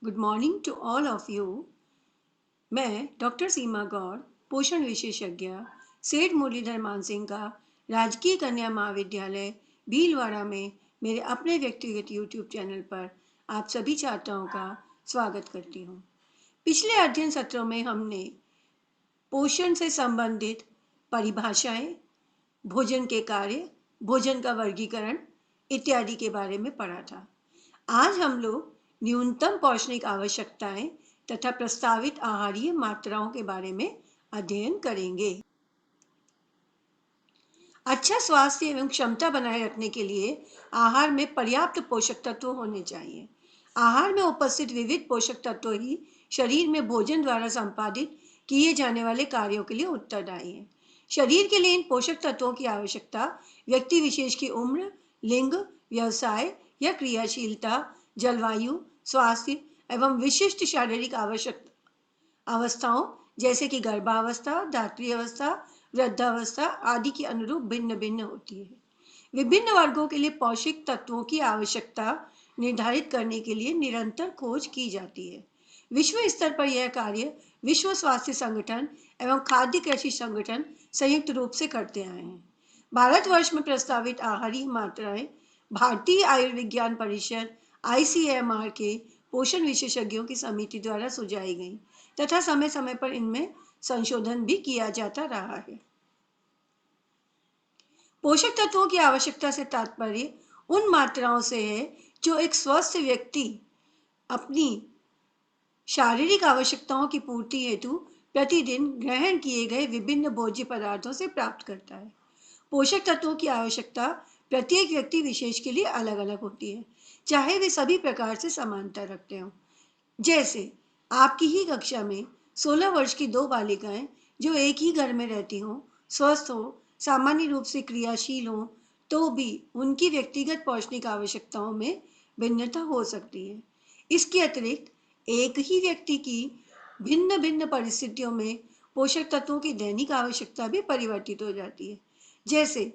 Good morning to all of you. मैं doctor Seema Gaur, पोषण विशेषज्ञ, सेठ मुरलीधर मानसिंह का राजकीय कन्या महाविद्यालय भीलवाड़ा में मेरे अपने व्यक्तिगत यूट्यूब चैनल पर आप सभी छात्राओं का स्वागत करती हूँ। पिछले अध्ययन सत्रों में हमने पोषण से संबंधित परिभाषाएं, भोजन के कार्य, भोजन का वर्गीकरण इत्यादि के बारे में पढ़ा था। आज हम लोग न्यूनतम पौष्टिक आवश्यकताएं तथा प्रस्तावित आहारीय मात्राओं के बारे में अध्ययन करेंगे। अच्छा स्वास्थ्य एवं क्षमता बनाए रखने के लिए आहार में पर्याप्त पोषक तत्व होने चाहिए। आहार में उपस्थित विविध पोषक तत्व ही शरीर में भोजन द्वारा संपादित किए जाने वाले कार्यों के लिए उत्तरदायी हैं। शरीर के लिए इन पोषक तत्वों की आवश्यकता व्यक्ति विशेष की उम्र, लिंग, व्यवसाय या क्रियाशीलता, जलवायु, स्वास्थ्य एवं विशिष्ट शारीरिक अवस्थाओं जैसे कि गर्भावस्था, धात्री अवस्था, वृद्धावस्था आदि के अनुरूप भिन्न भिन्न होती है। विभिन्न वर्गों के लिए पोषक तत्वों की आवश्यकता निर्धारित करने के लिए निरंतर खोज की जाती है। विश्व स्तर पर यह कार्य विश्व स्वास्थ्य संगठन एवं खाद्य कृषि संगठन संयुक्त रूप से करते आए हैं। भारतवर्ष में प्रस्तावित आहारी मात्राएं भारतीय आयुर्विज्ञान परिषद ICMR के पोषण विशेषज्ञों की समिति द्वारा सुझाई गई तथा समय समय पर इनमें संशोधन भी किया जाता रहा है। पोषक तत्वों की आवश्यकता से तात्पर्य उन मात्राओं से है जो एक स्वस्थ व्यक्ति अपनी शारीरिक आवश्यकताओं की पूर्ति हेतु प्रतिदिन ग्रहण किए गए विभिन्न भोज्य पदार्थों से प्राप्त करता है। पोषक तत्वों की आवश्यकता प्रत्येक व्यक्ति विशेष के लिए अलग अलग होती है, चाहे वे सभी प्रकार से समानता रखते हों। जैसे आपकी ही कक्षा में 16 वर्ष की दो बालिकाएं जो एक ही घर में रहती हों, स्वस्थ हो, सामान्य रूप से क्रियाशील हों, तो भी उनकी व्यक्तिगत पौष्टिक आवश्यकताओं में भिन्नता हो सकती है। इसके अतिरिक्त एक ही व्यक्ति की भिन्न भिन्न परिस्थितियों में पोषक तत्वों की दैनिक आवश्यकता भी परिवर्तित हो जाती है। जैसे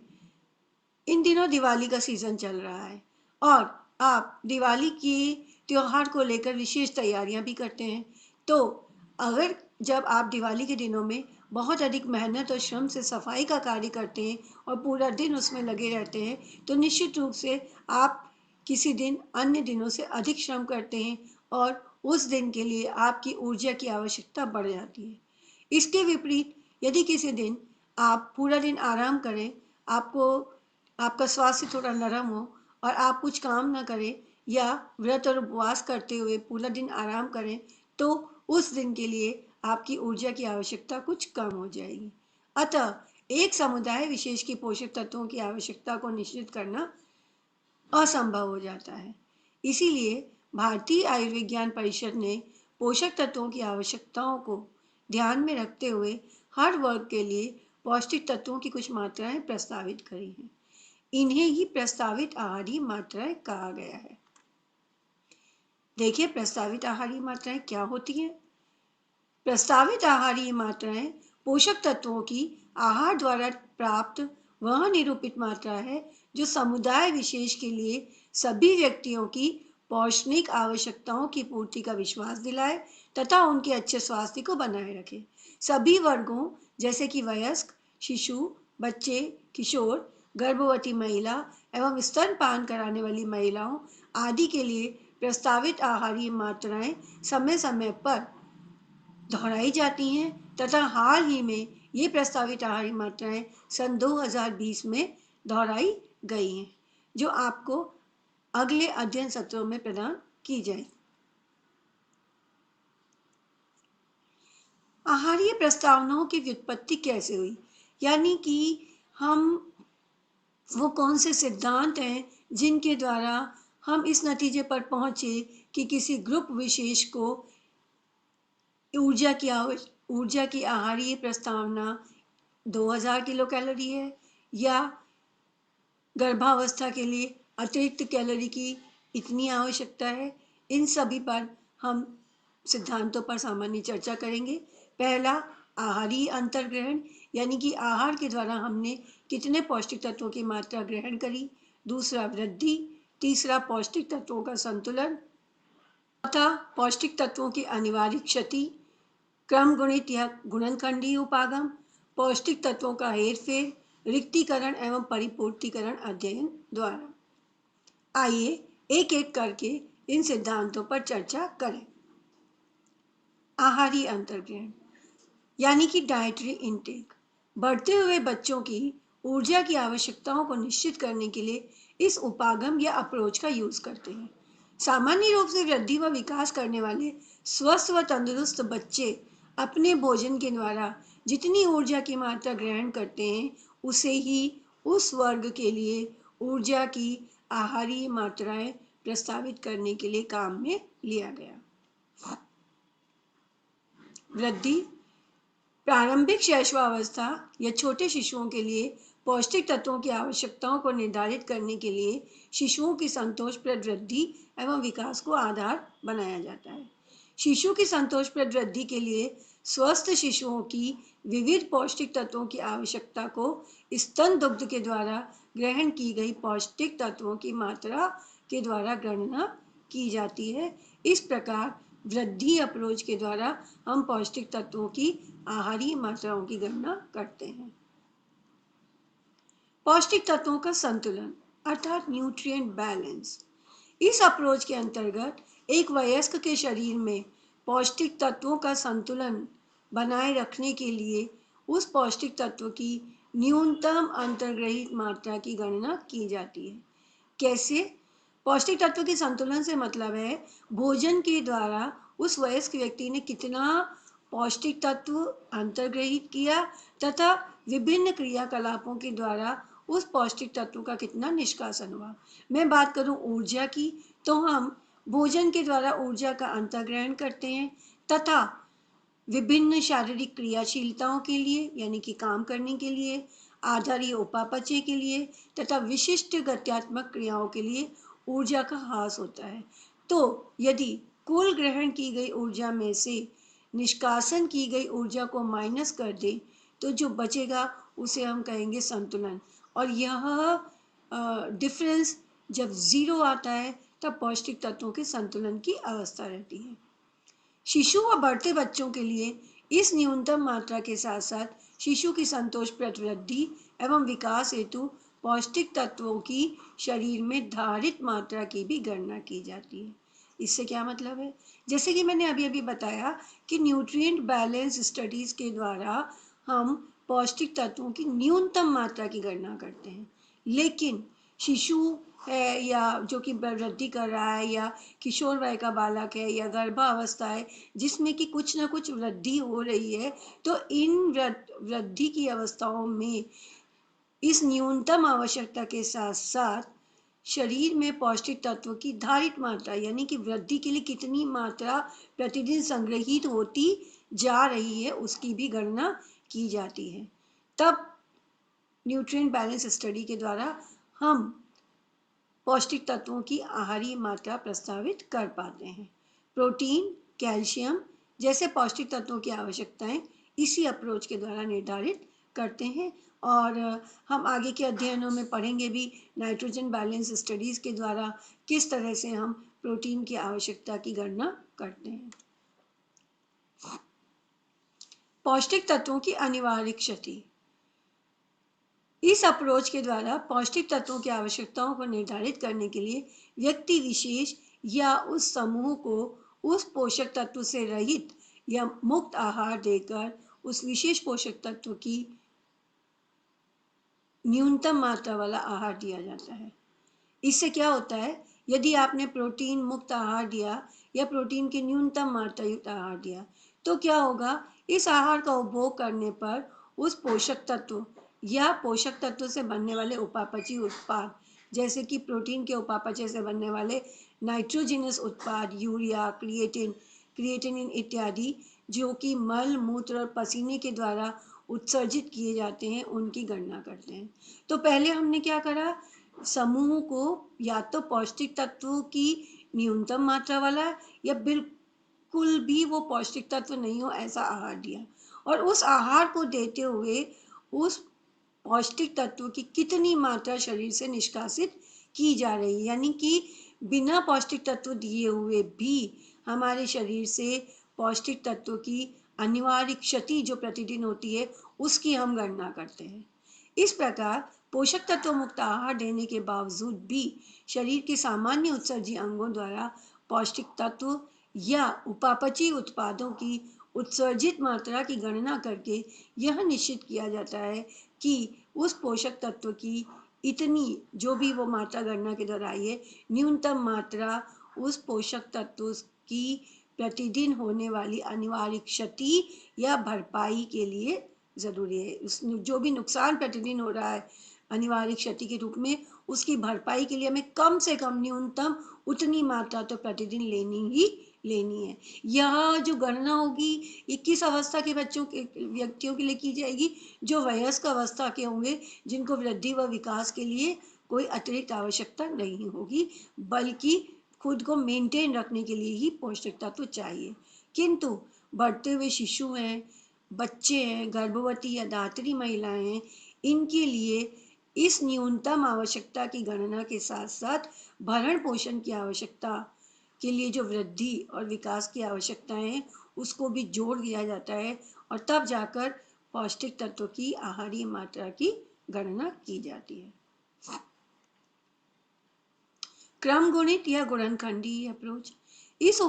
इन दिनों दिवाली का सीजन चल रहा है और आप दिवाली की त्योहार को लेकर विशेष तैयारियां भी करते हैं, तो अगर जब आप दिवाली के दिनों में बहुत अधिक मेहनत और श्रम से सफाई का कार्य करते हैं और पूरा दिन उसमें लगे रहते हैं, तो निश्चित रूप से आप किसी दिन अन्य दिनों से अधिक श्रम करते हैं और उस दिन के लिए आपकी ऊर्जा की आवश्यकता बढ़ जाती है। इसके विपरीत यदि किसी दिन आप पूरा दिन आराम करें, आपको आपका स्वास्थ्य थोड़ा नरम हो और आप कुछ काम ना करें या व्रत और उपवास करते हुए पूरा दिन आराम करें, तो उस दिन के लिए आपकी ऊर्जा की आवश्यकता कुछ कम हो जाएगी। अतः एक समुदाय विशेष की पोषक तत्वों की आवश्यकता को निश्चित करना असंभव हो जाता है। इसीलिए भारतीय आयुर्विज्ञान परिषद ने पोषक तत्वों की आवश्यकताओं को ध्यान में रखते हुए हर वर्ग के लिए पौष्टिक तत्वों की कुछ मात्राएं प्रस्तावित करी हैं। इन्हें ही प्रस्तावित आहारीय मात्राएं कहा गया है। देखिए प्रस्तावित आहारीय मात्राएं क्या होती हैं। प्रस्तावित आहारीय मात्राएं पोषक तत्वों की आहार द्वारा प्राप्त वह निरूपित मात्रा है जो समुदाय विशेष के लिए सभी व्यक्तियों की पौष्टिक आवश्यकताओं की पूर्ति का विश्वास दिलाए तथा उनके अच्छे स्वास्थ्य को बनाए रखे। सभी वर्गों जैसे कि वयस्क, शिशु, बच्चे, किशोर, गर्भवती महिला एवं स्तनपान कराने वाली महिलाओं आदि के लिए प्रस्तावित आहारीय मात्राएं समय समय पर दोहराई जाती हैं तथा हाल ही में ये प्रस्तावित आहारीय मात्राएं सन 2020 में दोहराई गई हैं, जो आपको अगले अध्ययन सत्रों में प्रदान की जाए। आहारीय प्रस्तावनाओं की व्युत्पत्ति कैसे हुई, यानी कि हम वो कौन से सिद्धांत हैं जिनके द्वारा हम इस नतीजे पर पहुंचे कि किसी ग्रुप विशेष को ऊर्जा की आहारीय प्रस्तावना 2000 किलो कैलोरी है या गर्भावस्था के लिए अतिरिक्त कैलोरी की इतनी आवश्यकता है। इन सभी पर हम सिद्धांतों पर सामान्य चर्चा करेंगे। पहला आहारीय अंतर्ग्रहण, यानी कि आहार के द्वारा हमने कितने पौष्टिक तत्वों की मात्रा ग्रहण करी। दूसरा वृद्धि, तीसरा पौष्टिक तत्वों का संतुलन, चौथा, पौष्टिक तत्वों की अनिवार्य क्षति, क्रम गुणित या गुणनखंडीय उपागम, पौष्टिक तत्वों का हेरफेर, रिक्तीकरण एवं परिपूर्तिकरण अध्ययन द्वारा। आइए एक एक करके इन सिद्धांतों पर चर्चा करें। आहारी अंतर्ग्रहण यानी कि डाइटरी इनटेक। बढ़ते हुए बच्चों की ऊर्जा की आवश्यकताओं को निश्चित करने के लिए इस उपागम या अप्रोच का यूज करते हैं। सामान्य रूप से वृद्धि व विकास करने वाले स्वस्थ व तंदुरुस्त बच्चे अपने भोजन के द्वारा जितनी ऊर्जा की मात्रा ग्रहण करते हैं, उसे ही उस वर्ग के लिए ऊर्जा की आहारीय मात्राएं प्रस्तावित करने के लिए काम में लिया गया। वृद्धि प्रारंभिक शैशवावस्था या छोटे शिशुओं के लिए पौष्टिक तत्वों की आवश्यकताओं को निर्धारित करने के लिए शिशुओं की संतोषप्रद वृद्धि एवं विकास को आधार बनाया जाता है। शिशु की संतोषप्रद वृद्धि के लिए स्वस्थ शिशुओं की विविध पौष्टिक तत्वों की आवश्यकता को स्तन दुग्ध के द्वारा ग्रहण की गई पौष्टिक तत्वों की मात्रा के द्वारा गणना की जाती है। इस प्रकार वृद्धि अप्रोच के द्वारा हम पौष्टिक तत्वों की आहारीय मात्राओं की गणना करते हैं। पौष्टिक तत्वों का संतुलन अर्थात न्यूट्रिएंट बैलेंस। इस अप्रोच के अंतर्गत एक वयस्क के शरीर में पौष्टिक तत्वों का संतुलन बनाए रखने के लिए उस पौष्टिक तत्व की न्यूनतम अंतर्ग्रहित मात्रा की गणना की जाती है। कैसे? पौष्टिक तत्व के संतुलन से मतलब है भोजन के द्वारा उस वयस्क व्यक्ति ने कितना पौष्टिक तत्व अंतर्ग्रहित किया तथा विभिन्न क्रियाकलापों के द्वारा उस पौष्टिक तत्व का कितना निष्कासन हुआ। मैं बात करूं ऊर्जा की, तो हम भोजन के द्वारा ऊर्जा का अंतर्ग्रहण करते हैं तथा विभिन्न शारीरिक क्रियाशीलताओं के लिए यानी कि काम करने के लिए, आधारीय उपापचय के लिए तथा विशिष्ट गत्यात्मक क्रियाओं के लिए ऊर्जा का ह्रास होता है। तो यदि कुल ग्रहण की गई ऊर्जा में से निष्कासन की गई ऊर्जा को माइनस कर दें तो जो बचेगा उसे हम कहेंगे संतुलन। और यह डिफरेंस जब जीरो आता है तब पौष्टिक तत्वों के संतुलन की अवस्था रहती है। शिशु व बढ़ते बच्चों के लिए इस न्यूनतम मात्रा के साथ साथ शिशु की संतोषप्रद वृद्धि एवं विकास हेतु पौष्टिक तत्वों की शरीर में धारित मात्रा की भी गणना की जाती है। इससे क्या मतलब है? जैसे कि मैंने अभी अभी बताया कि न्यूट्रिएंट बैलेंस स्टडीज के द्वारा हम पौष्टिक तत्वों की न्यूनतम मात्रा की गणना करते हैं, लेकिन शिशु है या जो कि वृद्धि कर रहा है या किशोर वय का बालक है या गर्भावस्था है जिसमें कि कुछ ना कुछ वृद्धि हो रही है, तो इन वृद्धि की अवस्थाओं में इस न्यूनतम आवश्यकता के साथ साथ शरीर में पौष्टिक तत्व की धारित मात्रा यानी कि वृद्धि के लिए कितनी मात्रा प्रतिदिन संग्रहित होती जा रही है उसकी भी गणना की जाती है। तब न्यूट्रिएंट बैलेंस स्टडी के द्वारा हम पौष्टिक तत्वों की आहारीय मात्रा प्रस्तावित कर पाते हैं। प्रोटीन, कैल्शियम जैसे पौष्टिक तत्वों की आवश्यकताएं इसी अप्रोच के द्वारा निर्धारित करते हैं और हम आगे के अध्ययनों में पढ़ेंगे भी नाइट्रोजन बैलेंस स्टडीज के द्वारा किस तरह से हम प्रोटीन की आवश्यकता की गणना करते हैं। पौष्टिक तत्वों की अनिवार्य क्षति। इस अप्रोच के द्वारा पौष्टिक तत्वों की आवश्यकताओं को निर्धारित करने के लिए व्यक्ति विशेष या उस समूह को उस पोषक तत्व से रहित या मुक्त आहार देकर उस विशेष पोषक तत्व की न्यूनतम मात्रा वाला आहार दिया जाता है। इससे क्या होता है, यदि आपने प्रोटीन मुक्त आहार दिया या प्रोटीन की न्यूनतम मात्रा युक्त आहार दिया तो क्या होगा, इस आहार का उपभोग करने पर उस पोषक तत्व या पोषक तत्व से बनने वाले उपापचयी उत्पाद जैसे कि प्रोटीन के उपापचय से बनने वाले नाइट्रोजिनस उत्पाद यूरिया, क्रिएटिनिन इत्यादि जो कि मल, मूत्र और पसीने के द्वारा उत्सर्जित किए जाते हैं उनकी गणना करते हैं। तो पहले हमने क्या करा, समूह को या तो पौष्टिक तत्वों की न्यूनतम मात्रा वाला या बिल्कुल भी वो पौष्टिक तत्व नहीं हो ऐसा आहार दिया और उस आहार को देते हुए उस पौष्टिक तत्व की कितनी मात्रा शरीर से निष्कासित की जा रही है, यानी कि बिना पौष्टिक तत्व दिए हुए भी हमारे शरीर से पौष्टिक तत्वों की अनिवार्य क्षति जो प्रतिदिन होती है उसकी हम गणना करते हैं। इस प्रकार पोषक तत्व मुक्त आहार देने के बावजूद भी शरीर के सामान्य उत्सर्जी अंगों द्वारा पौष्टिक तत्व या उपापचयी उत्पादों की उत्सर्जित मात्रा की गणना करके यह निश्चित किया जाता है कि उस पोषक तत्व की इतनी जो भी वो मात्रा गणना के द्वारा आई है, न्यूनतम मात्रा उस पोषक तत्व की प्रतिदिन होने वाली अनिवार्य क्षति या भरपाई के लिए जरूरी है। उस जो भी नुकसान प्रतिदिन हो रहा है अनिवार्य क्षति के रूप में, उसकी भरपाई के लिए हमें कम से कम न्यूनतम उतनी मात्रा तो प्रतिदिन लेनी है। यह जो गणना होगी 21 अवस्था के बच्चों के व्यक्तियों के लिए की जाएगी जो वयस्क अवस्था के होंगे, जिनको वृद्धि व विकास के लिए कोई अतिरिक्त आवश्यकता नहीं होगी, बल्कि खुद को मेंटेन रखने के लिए ही पौष्टिक तत्व चाहिए। किंतु बढ़ते हुए शिशु हैं, बच्चे हैं, गर्भवती या दात्री महिलाएं हैं, इनके लिए इस न्यूनतम आवश्यकता की गणना के साथ साथ भरण पोषण की आवश्यकता के लिए जो वृद्धि और विकास की आवश्यकताएं हैं उसको भी जोड़ दिया जाता है और तब जाकर पौष्टिक तत्व की आहारीय मात्रा की गणना की जाती है। क्रम गुणित या गुणनखंडी अप्रोच। इस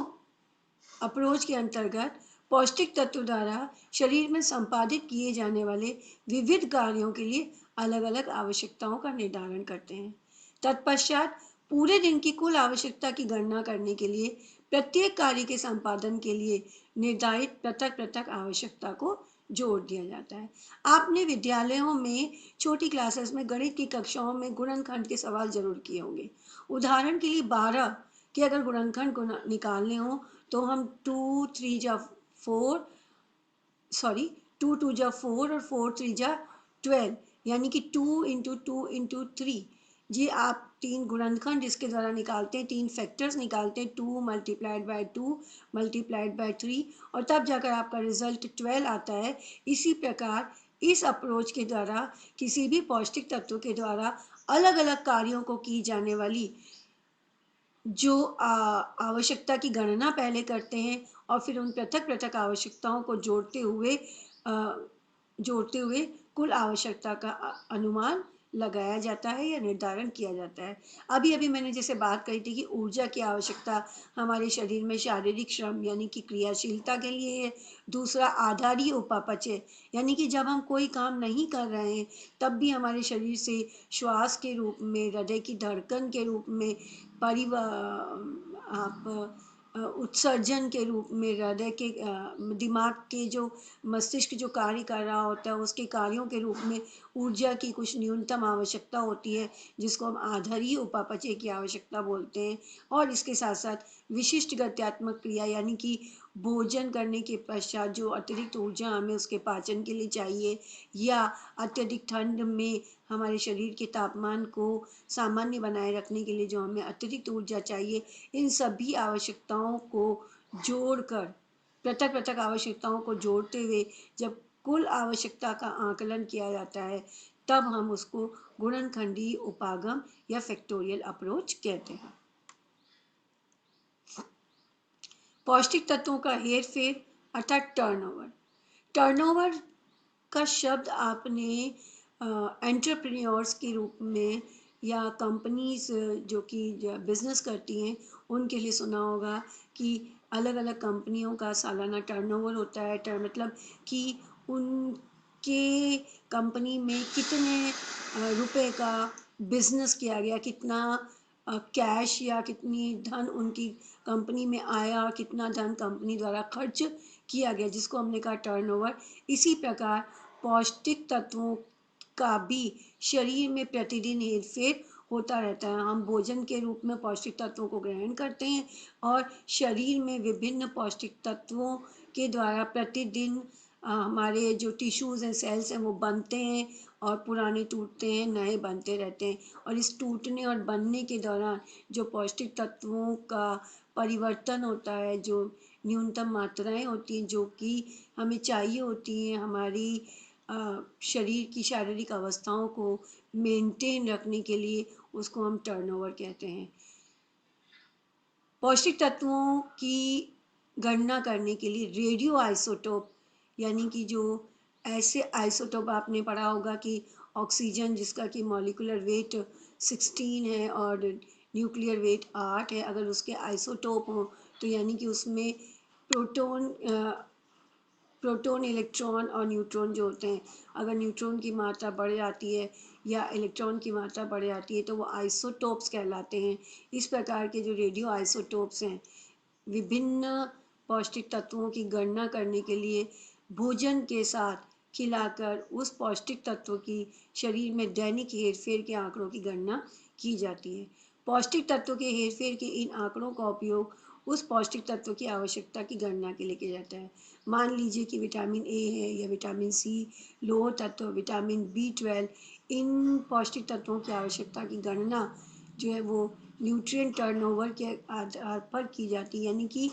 अप्रोच के अंतर्गत पौष्टिक तत्व द्वारा शरीर में संपादित किए जाने वाले विविध कार्यों के लिए अलग अलग आवश्यकताओं का निर्धारण करते हैं। तत्पश्चात पूरे दिन की कुल आवश्यकता की गणना करने के लिए प्रत्येक कार्य के संपादन के लिए निर्धारित पृथक पृथक आवश्यकता को जोड़ दिया जाता है। आपने विद्यालयों में छोटी क्लासेस में गणित की कक्षाओं में गुणनखंड के सवाल जरूर किए होंगे। उदाहरण के लिए 12 के अगर गुणनखंड को निकालने हो तो हम 2 3 जा 4 सॉरी 2 2 जा 4 और 4 3 जा 12 यानी कि 2 इंटू 2 इंटू 3, ये आप 3 गुणनखंड इसके द्वारा निकालते हैं, 3 फैक्टर्स निकालते हैं, 2 मल्टीप्लाइड बाय 2 मल्टीप्लाइड बाय 3 और तब जाकर आपका रिजल्ट 12 आता है। इसी प्रकार इस अप्रोच के द्वारा किसी भी पौष्टिक तत्व के द्वारा अलग अलग कार्यों को की जाने वाली जो आवश्यकता की गणना पहले करते हैं और फिर उन पृथक पृथक आवश्यकताओं को जोड़ते हुए कुल आवश्यकता का अनुमान लगाया जाता है या निर्धारण किया जाता है। अभी अभी मैंने जैसे बात कही थी कि ऊर्जा की आवश्यकता हमारे शरीर में शारीरिक श्रम यानी कि क्रियाशीलता के लिए है। दूसरा आधारीय उपापचय यानी कि जब हम कोई काम नहीं कर रहे हैं तब भी हमारे शरीर से श्वास के रूप में, हृदय की धड़कन के रूप में, आप उत्सर्जन के रूप में, हृदय के दिमाग के जो मस्तिष्क जो कार्य कर रहा होता है उसके कार्यों के रूप में ऊर्जा की कुछ न्यूनतम आवश्यकता होती है जिसको हम आधारीय उपापचय की आवश्यकता बोलते हैं। और इसके साथ साथ विशिष्ट गत्यात्मक क्रिया यानी कि भोजन करने के पश्चात जो अतिरिक्त ऊर्जा हमें उसके पाचन के लिए चाहिए या अत्यधिक ठंड में हमारे शरीर के तापमान को सामान्य बनाए रखने के लिए जो हमें अतिरिक्त ऊर्जा चाहिए, इन सभी आवश्यकताओं को जोड़कर पृथक पृथक आवश्यकताओं को जोड़ते हुए जब कुल आवश्यकता का आकलन किया जाता है तब हम उसको गुणनखंडी उपागम या फैक्टोरियल अप्रोच कहते हैं। पौष्टिक तत्वों का हेरफेर अर्थात टर्नओवर। टर्नओवर का शब्द आपने एंटरप्रेन्योर्स के रूप में या कंपनीज जो कि बिजनेस करती हैं उनके लिए सुना होगा कि अलग अलग कंपनियों का सालाना टर्नओवर होता है। मतलब कि उनके कंपनी में कितने रुपए का बिजनेस किया गया, कितना कैश या कितनी धन उनकी कंपनी में आया और कितना धन कंपनी द्वारा खर्च किया गया, जिसको हमने कहा टर्नओवर। इसी प्रकार पौष्टिक तत्वों का भी शरीर में प्रतिदिन हेरफेर होता रहता है। हम भोजन के रूप में पौष्टिक तत्वों को ग्रहण करते हैं और शरीर में विभिन्न पौष्टिक तत्वों के द्वारा प्रतिदिन हमारे जो टिश्यूज़ हैं, सेल्स हैं, वो बनते हैं और पुराने टूटते हैं, नए बनते रहते हैं। और इस टूटने और बनने के दौरान जो पौष्टिक तत्वों का परिवर्तन होता है, जो न्यूनतम मात्राएं होती हैं जो कि हमें चाहिए होती हैं हमारी शरीर की शारीरिक अवस्थाओं को मेंटेन रखने के लिए, उसको हम टर्नओवर कहते हैं। पौष्टिक तत्वों की गणना करने के लिए रेडियो आइसोटोप, यानी कि जो ऐसे आइसोटोप आपने पढ़ा होगा कि ऑक्सीजन जिसका कि मॉलिक्यूलर वेट 16 है और न्यूक्लियर वेट 8 है, अगर उसके आइसोटोप हो तो यानी कि उसमें प्रोटॉन इलेक्ट्रॉन और न्यूट्रॉन जो होते हैं, अगर न्यूट्रॉन की मात्रा बढ़ जाती है या इलेक्ट्रॉन की मात्रा बढ़ जाती है तो वो आइसोटोप्स कहलाते हैं। इस प्रकार के जो रेडियो आइसोटोप्स हैं विभिन्न पौष्टिक तत्वों की गणना करने के लिए भोजन के साथ खिलाकर उस पौष्टिक तत्व की शरीर में दैनिक हेरफेर के आंकड़ों की गणना की जाती है। पौष्टिक तत्व के हेरफेर के इन आंकड़ों का उपयोग उस पौष्टिक तत्व की आवश्यकता की गणना के लिए किया जाता है। मान लीजिए कि विटामिन ए है या विटामिन सी, लोह तत्व, विटामिन B12, इन पौष्टिक तत्वों की आवश्यकता की गणना जो है वो न्यूट्रिएंट टर्नओवर के आधार पर की जाती है, यानी कि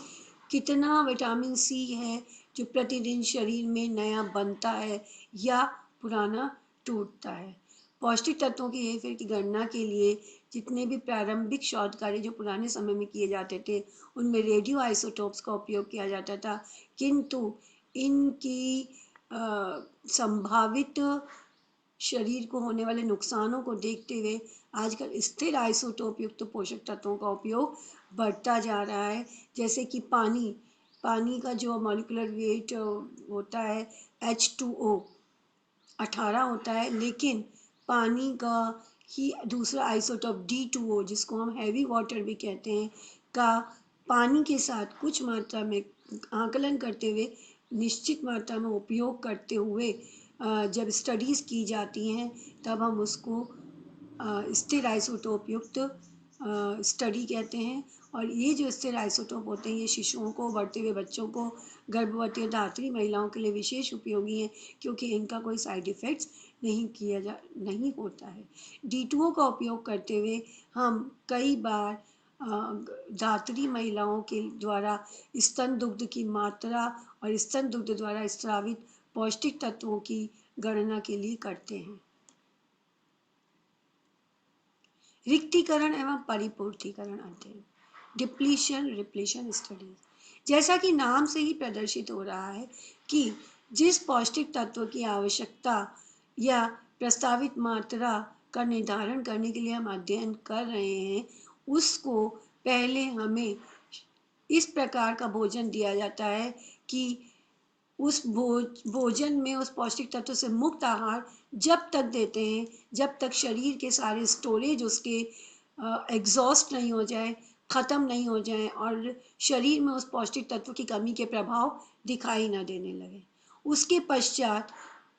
कितना विटामिन सी है जो प्रतिदिन शरीर में नया बनता है या पुराना टूटता है। पौष्टिक तत्वों की हेरफेर की गणना के लिए जितने भी प्रारंभिक शोध कार्य जो पुराने समय में किए जाते थे उनमें रेडियो आइसोटोप्स का उपयोग किया जाता था, किंतु इनकी संभावित शरीर को होने वाले नुकसानों को देखते हुए आजकल स्थिर आइसोटोप युक्त पोषक तत्वों का उपयोग बढ़ता जा रहा है। जैसे कि पानी का जो मॉलिक्यूलर वेट होता है H2O 18 होता है, लेकिन पानी का ही दूसरा आइसोटोप D2O जिसको हम हैवी वाटर भी कहते हैं का पानी के साथ कुछ मात्रा में आकलन करते हुए निश्चित मात्रा में उपयोग करते हुए जब स्टडीज़ की जाती हैं तब हम उसको स्थिर आइसोटोप युक्त स्टडी कहते हैं। और ये जो स्थिर आइसोटोप होते हैं ये शिशुओं को, बढ़ते हुए बच्चों को, गर्भवती और धात्री महिलाओं के लिए विशेष उपयोगी हैं क्योंकि इनका कोई साइड इफ़ेक्ट्स नहीं होता है। D2O का उपयोग करते हुए हम कई बार धात्री महिलाओं के द्वारा स्तन दुग्ध की मात्रा और स्तन दुग्ध द्वारा स्रावित पौष्टिक तत्वों की गणना के लिए करते हैं। रिक्तीकरण एवं परिपूर्तिकरण अध्ययन, डिप्लीशन रिप्लेशन स्टडीज। जैसा कि नाम से ही प्रदर्शित हो रहा है कि जिस पौष्टिक तत्व की आवश्यकता या प्रस्तावित मात्रा का निर्धारण करने के लिए हम अध्ययन कर रहे हैं उसको पहले हमें इस प्रकार का भोजन दिया जाता है कि उस भोजन में उस पौष्टिक तत्व से मुक्त आहार जब तक देते हैं जब तक शरीर के सारे स्टोरेज उसके एग्जॉस्ट नहीं हो जाए, ख़त्म नहीं हो जाए और शरीर में उस पौष्टिक तत्व की कमी के प्रभाव दिखाई ना देने लगे। उसके पश्चात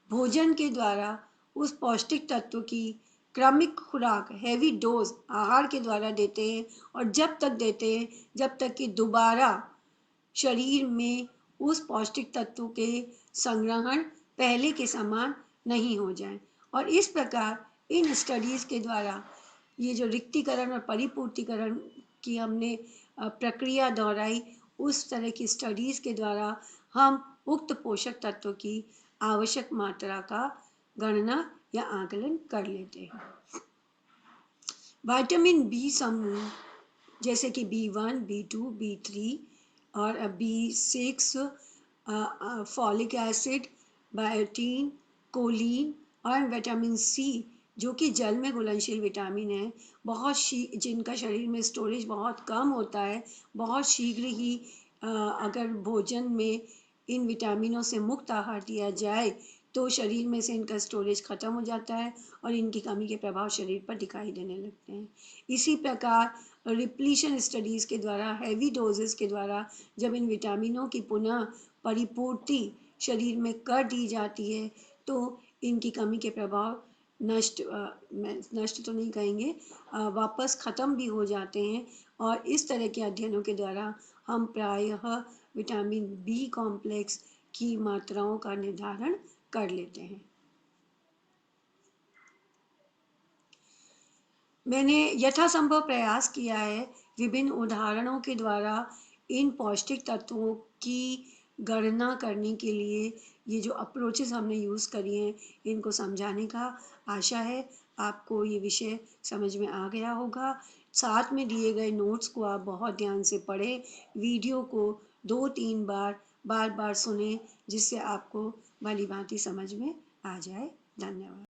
भोजन के द्वारा उस पौष्टिक तत्व की क्रमिक खुराक हैवी डोज आहार के द्वारा देते हैं और जब तक देते हैं जब तक कि दोबारा शरीर में उस पौष्टिक तत्व के संग्रहण पहले के समान नहीं हो जाए। और इस प्रकार इन स्टडीज़ के द्वारा ये जो रिक्तीकरण और परिपूर्तिकरण की हमने प्रक्रिया दोहराई, उस तरह की स्टडीज़ के द्वारा हम उक्त पोषक तत्व की आवश्यक मात्रा का गणना या आकलन कर लेते हैं। विटामिन बी समूह जैसे कि B1, B2, B3 और B6, folic acid, biotin, choline और विटामिन सी जो कि जल में घुलनशील विटामिन है, जिनका शरीर में स्टोरेज बहुत कम होता है, बहुत शीघ्र ही अगर भोजन में इन विटामिनों से मुक्त आहार दिया जाए तो शरीर में से इनका स्टोरेज ख़त्म हो जाता है और इनकी कमी के प्रभाव शरीर पर दिखाई देने लगते हैं। इसी प्रकार रिप्लीशन स्टडीज़ के द्वारा हैवी डोजेस के द्वारा जब इन विटामिनों की पुनः परिपूर्ति शरीर में कर दी जाती है तो इनकी कमी के प्रभाव नष्ट तो नहीं कहेंगे, वापस ख़त्म भी हो जाते हैं। और इस तरह के अध्ययनों के द्वारा हम प्रायः विटामिन बी कॉम्प्लेक्स की मात्राओं का निर्धारण कर लेते हैं। मैंने यथासंभव प्रयास किया है विभिन्न उदाहरणों के द्वारा इन पौष्टिक तत्वों की गणना करने के लिए ये जो अप्रोचेस हमने यूज़ करी हैं इनको समझाने का। आशा है आपको ये विषय समझ में आ गया होगा। साथ में दिए गए नोट्स को आप बहुत ध्यान से पढ़ें, वीडियो को 2-3 बार बार सुने, जिससे आपको भली भांति समझ में आ जाए। धन्यवाद।